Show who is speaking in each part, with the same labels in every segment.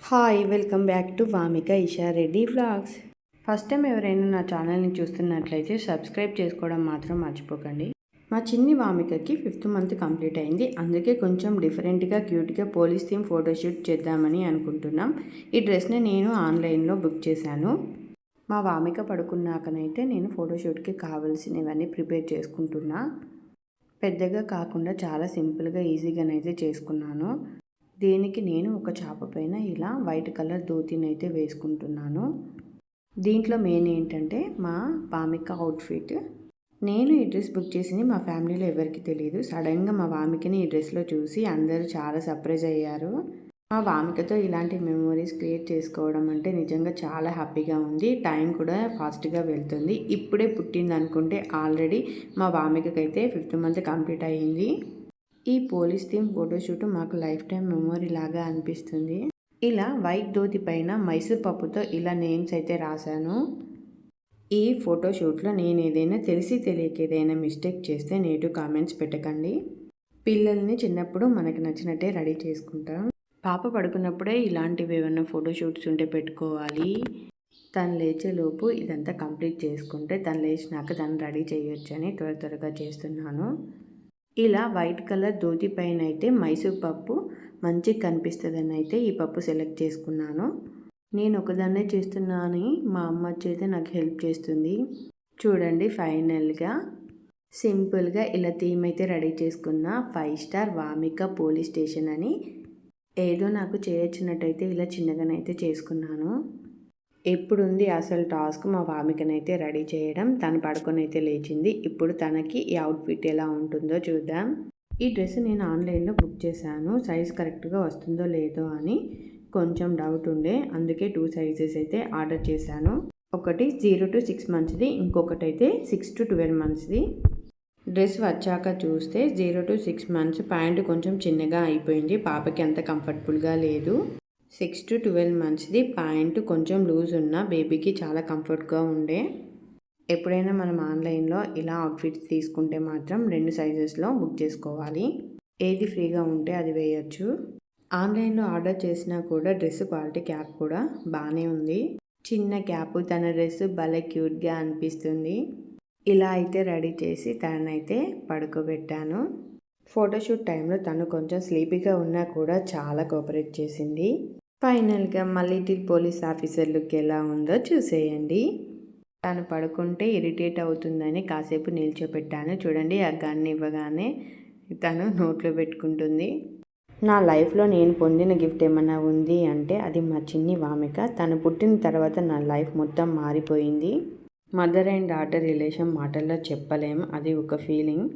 Speaker 1: Hi welcome back to Vamika ఇషారెడ్డి vlogs. First time ఎవరైనా నా ఛానల్ని చూస్తున్నట్లయితే సబ్స్క్రైబ్ చేసుకోవడం మాత్రం మర్చిపోకండి. మా చిన్ని వామికకి 5th మంత్ కంప్లీట్ అయింది. అందుకే కొంచెం డిఫరెంట్గా క్యూట్గా పోలీస్ థీమ్ ఫోటోషూట్ చేద్దామని అనుకుంటున్నాం. ఈ డ్రెస్ని నేను ఆన్లైన్లో బుక్ చేశాను. మా వామిక పడుకున్నాకనైతే నేను ఫోటోషూట్కి కావాల్సినవన్నీ ప్రిపేర్ చేసుకుంటున్నా. పెద్దగా కాకుండా చాలా సింపుల్గా ఈజీగానైతే చేసుకున్నాను. దీనికి నేను ఒక చాప పైన ఇలా వైట్ కలర్ ధోతినైతే వేసుకుంటున్నాను. దీంట్లో మెయిన్ ఏంటంటే మా వామిక అవుట్ఫిట్. నేను ఈ డ్రెస్ బుక్ చేసింది మా ఫ్యామిలీలో ఎవరికి తెలియదు. సడన్గా మా వామికని ఈ డ్రెస్లో చూసి అందరూ చాలా సర్ప్రైజ్ అయ్యారు. మా వామికతో ఇలాంటి మెమోరీస్ క్రియేట్ చేసుకోవడం అంటే నిజంగా చాలా హ్యాపీగా ఉంది. టైం కూడా ఫాస్ట్గా వెళ్తుంది. ఇప్పుడే పుట్టింది అనుకుంటే ఆల్రెడీ మా వామికకైతే 5th మంత్ కంప్లీట్ అయ్యింది. ఈ పోలీస్ థీమ్ ఫోటోషూట్ మాకు లైఫ్ టైం మెమొరీ లాగా అనిపిస్తుంది. ఇలా వైట్ ధోతి పైన మైసూర్ పప్పుతో ఇలా నేమ్స్ అయితే రాశాను. ఈ ఫోటోషూట్లో నేను ఏదైనా తెలిసి తెలియక ఏదైనా మిస్టేక్ చేస్తే నెగిటివ్ కామెంట్స్ పెట్టకండి. పిల్లల్ని చిన్నప్పుడు మనకి నచ్చినట్టే రెడీ చేసుకుంటాం. పాప పడుకున్నప్పుడే ఇలాంటివి ఏమైనా ఫోటోషూట్స్ ఉంటే పెట్టుకోవాలి. తను లేచేలోపు ఇదంతా కంప్లీట్ చేసుకుంటే తను లేచినాక దాన్ని రెడీ చేయొచ్చని త్వరగా చేస్తున్నాను. ఇలా వైట్ కలర్ ధోతి పైన అయితే మైసూర్ పప్పు మంచిగా కనిపిస్తుందని అయితే ఈ పప్పు సెలెక్ట్ చేసుకున్నాను. నేను ఒకదాన్నే చేస్తున్నాను, మా అమ్మ వచ్చి నాకు హెల్ప్ చేస్తుంది. చూడండి ఫైనల్గా సింపుల్గా ఇలా థీమ్ అయితే రెడీ చేసుకున్న 5 స్టార్ వామిక పోలీస్ స్టేషన్ అని. ఏదో నాకు చేయొచ్చినట్టయితే ఇలా చిన్నగానైతే చేసుకున్నాను. ఎప్పుడుంది అసలు టాస్క్ మా వామికనైతే రెడీ చేయడం. తను పడుకొని అయితే లేచింది. ఇప్పుడు తనకి ఈ అవుట్ఫిట్ ఎలా ఉంటుందో చూద్దాం. ఈ డ్రెస్ నేను ఆన్లైన్లో బుక్ చేశాను. సైజ్ కరెక్ట్గా వస్తుందో లేదో అని కొంచెం డౌట్ ఉండే, అందుకే 2 సైజెస్ అయితే ఆర్డర్ చేశాను. ఒకటి 0 to 6 మంత్స్ది, ఇంకొకటి అయితే 6 to 12 మంత్స్ది. డ్రెస్ వచ్చాక చూస్తే 0 to 6 మంత్స్ ప్యాంటు కొంచెం చిన్నగా అయిపోయింది. పాపకి అంత కంఫర్టబుల్గా లేదు. 6 to 12 మంత్స్ది ప్యాంటు కొంచెం లూజ్ ఉన్న బేబీకి చాలా కంఫర్ట్గా ఉండే. ఎప్పుడైనా మనం ఆన్లైన్లో ఇలా అవుట్ఫిట్స్ తీసుకుంటే మాత్రం 2 సైజెస్లో బుక్ చేసుకోవాలి. ఏది ఫ్రీగా ఉంటే అది వేయచ్చు. ఆన్లైన్లో ఆర్డర్ చేసినా కూడా డ్రెస్ క్వాలిటీ క్యాప్ కూడా బాగానే ఉంది. చిన్న క్యాప్, తన డ్రెస్ భలే క్యూట్గా అనిపిస్తుంది. ఇలా అయితే రెడీ చేసి తనైతే పడుకోబెట్టాను. ఫోటోషూట్ టైంలో తను కొంచెం స్లీపీగా ఉన్నా కూడా చాలా కోఆపరేట్ చేసింది. ఫైనల్గా మా లిటిల్ పోలీస్ ఆఫీసర్ లుక్ ఎలా ఉందో చూసేయండి. తను పడుకుంటే ఇరిటేట్ అవుతుందని కాసేపు నిల్చోపెట్టాను. చూడండి ఆ గన్ ఇవ్వగానే తను నోట్లో పెట్టుకుంటుంది. నా లైఫ్లో నేను పొందిన గిఫ్ట్ ఏమన్నా ఉంది అంటే అది మా చిన్ని వామిక. తను పుట్టిన తర్వాత నా లైఫ్ మొత్తం మారిపోయింది. మదర్ అండ్ డాటర్ రిలేషన్ మాటల్లో చెప్పలేం, అది ఒక ఫీలింగ్.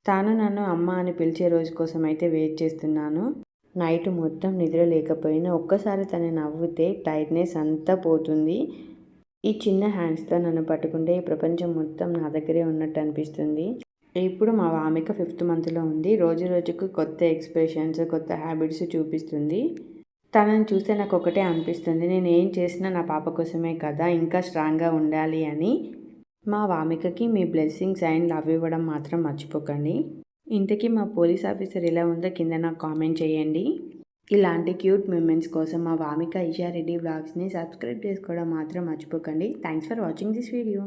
Speaker 1: తాను నన్ను అమ్మ అని పిలిచే రోజు కోసం అయితే వెయిట్ చేస్తున్నాను. నైట్ మొత్తం నిద్ర లేకపోయినా ఒక్కసారి తను నవ్వుతే టైట్నెస్ అంతా పోతుంది. ఈ చిన్న హ్యాండ్స్తో నన్ను పట్టుకుంటే ఈ ప్రపంచం మొత్తం నా దగ్గరే ఉన్నట్టు అనిపిస్తుంది. ఇప్పుడు మా వామిక 5th మంత్లో ఉంది. రోజు రోజుకు కొత్త ఎక్స్ప్రెషన్స్, కొత్త హ్యాబిట్స్ చూపిస్తుంది. తనని చూస్తే నాకు ఒకటే అనిపిస్తుంది, నేను ఏం చేసినా నా పాప కోసమే కదా, ఇంకా స్ట్రాంగ్గా ఉండాలి అని. మా వామికకి మీ బ్లెస్సింగ్స్ అండ్ లవ్ ఇవ్వడం మాత్రం మర్చిపోకండి. ఇంతకీ మా పోలీస్ ఆఫీసర్ ఎలా ఉందో కింద నాకు కామెంట్ చేయండి. ఇలాంటి క్యూట్ మూమెంట్స్ కోసం మా వామిక ఇషారెడ్డి వ్లాగ్స్ని సబ్స్క్రైబ్ చేసుకోవడం మాత్రం మర్చిపోకండి. Thanks for watching this video.